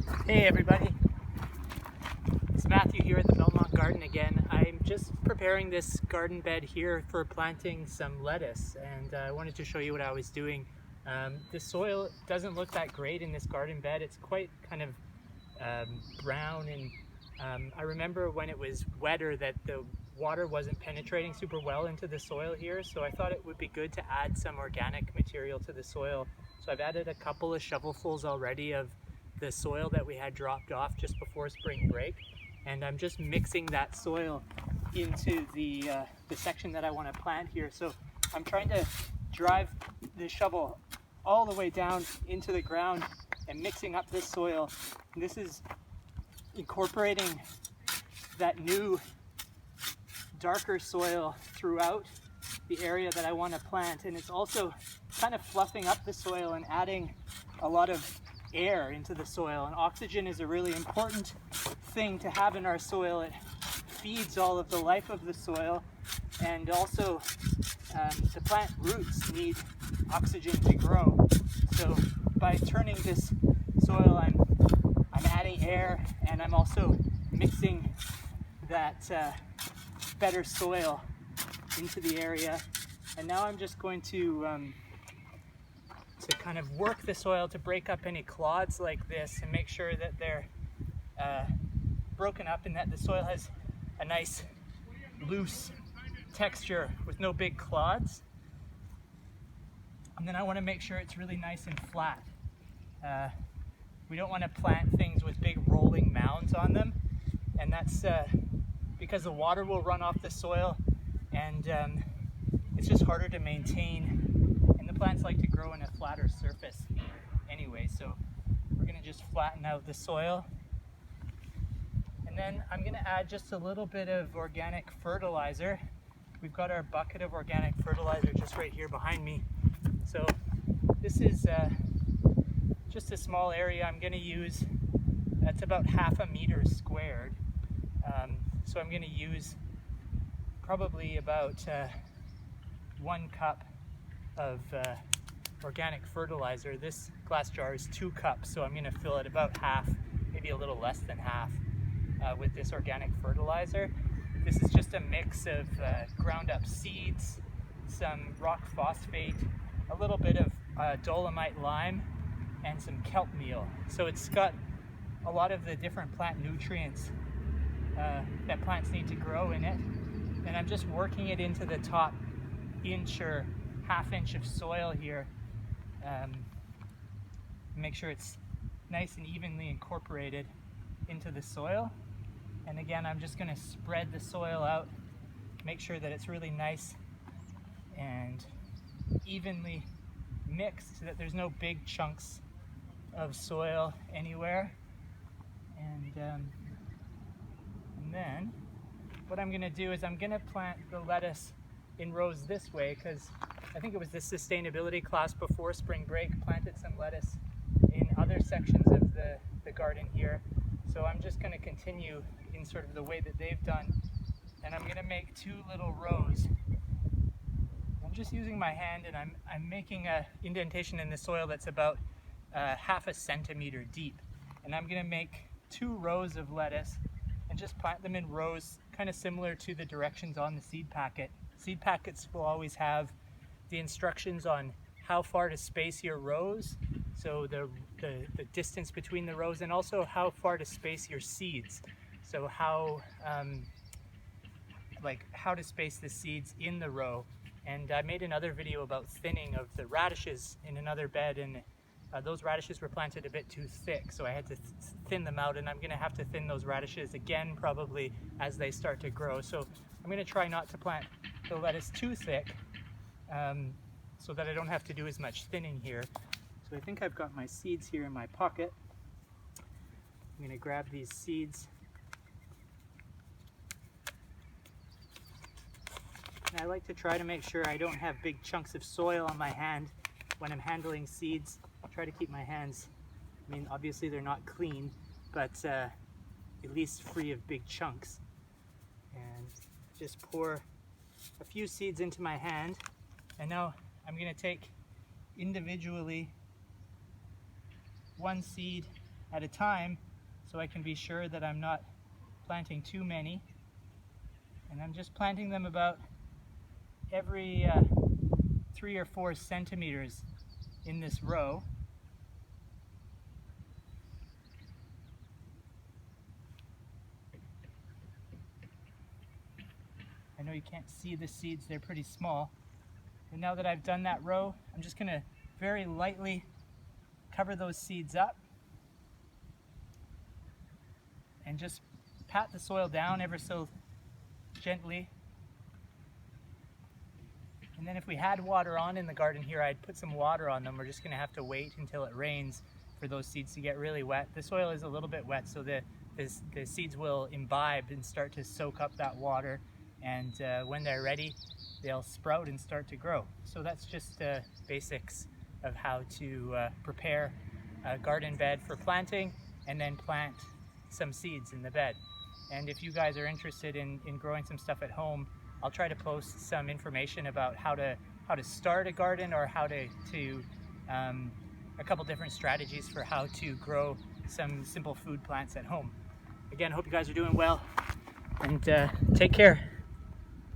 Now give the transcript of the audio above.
Hey everybody, it's Matthew here at the Belmont Garden again. I'm just preparing this garden bed here for planting some lettuce, and I wanted to show you what I was doing. The soil doesn't look that great in this garden bed. It's quite kind of brown, and I remember when it was wetter that the water wasn't penetrating super well into the soil here, so I thought it would be good to add some organic material to the soil. So I've added a couple of shovelfuls already of the soil that we had dropped off just before spring break, and I'm just mixing that soil into the section that I want to plant here. So I'm trying to drive the shovel all the way down into the ground and mixing up this soil. And this is incorporating that new darker soil throughout the area that I want to plant, and it's also kind of fluffing up the soil and adding a lot of air into the soil. And oxygen is a really important thing to have in our soil. It feeds all of the life of the soil, and also the plant roots need oxygen to grow. So by turning this soil, I'm adding air, and I'm also mixing that better soil into the area. And now I'm just going to kind of work the soil to break up any clods like this and make sure that they're broken up and that the soil has a nice loose texture with no big clods. And then I want to make sure it's really nice and flat. We don't want to plant things with big rolling mounds on them, and that's because the water will run off the soil, and it's just harder to maintain, and the plants like to grow in a flatter surface anyway. So we're going to just flatten out the soil, and then I'm going to add just a little bit of organic fertilizer. We've got our bucket of organic fertilizer just right here behind me. So this is just a small area I'm going to use. That's about 1/2 meter squared. So I'm going to use probably about 1 cup of organic fertilizer. This glass jar is 2 cups, so I'm going to fill it about half, maybe a little less than half, with this organic fertilizer. This is just a mix of ground up seeds, some rock phosphate, a little bit of dolomite lime, and some kelp meal. So it's got a lot of the different plant nutrients that plants need to grow in it. And I'm just working it into the top inch or 1/2 inch of soil here. Make sure it's nice and evenly incorporated into the soil. And again, I'm just going to spread the soil out, make sure that it's really nice and evenly mixed so that there's no big chunks of soil anywhere. And then what I'm going to do is I'm going to plant the lettuce in rows this way, because I think it was the sustainability class before spring break planted some lettuce in other sections of the garden here. So I'm just going to continue in sort of the way that they've done, and I'm going to make 2 little rows. I'm just using my hand, and I'm making a indentation in the soil that's about 1/2 centimeter deep, and I'm going to make 2 rows of lettuce and just plant them in rows kind of similar to the directions on the seed packet. Seed packets will always have the instructions on how far to space your rows, so the distance between the rows, and also how far to space your seeds. So how to space the seeds in the row. And I made another video about thinning of the radishes in another bed, and those radishes were planted a bit too thick, so I had to thin them out, and I'm going to have to thin those radishes again probably as they start to grow. So I'm going to try not to plant the lettuce too thick, so that I don't have to do as much thinning here. So I think I've got my seeds here in my pocket. I'm going to grab these seeds. And I like to try to make sure I don't have big chunks of soil on my hand when I'm handling seeds. I try to keep my hands, I mean, obviously they're not clean, but at least free of big chunks. And just pour a few seeds into my hand. And now I'm going to take individually 1 seed at a time so I can be sure that I'm not planting too many. And I'm just planting them about every 3 or 4 centimeters in this row. I know you can't see the seeds, they're pretty small. And now that I've done that row, I'm just going to very lightly cover those seeds up and just pat the soil down ever so gently. And then if we had water on in the garden here, I'd put some water on them. We're just going to have to wait until it rains for those seeds to get really wet. The soil is a little bit wet, so the seeds will imbibe and start to soak up that water. And when they're ready, they'll sprout and start to grow. So that's just basics of how to prepare a garden bed for planting and then plant some seeds in the bed. And if you guys are interested in growing some stuff at home, I'll try to post some information about how to start a garden, or how to a couple different strategies for how to grow some simple food plants at home. Again, hope you guys are doing well, and take care.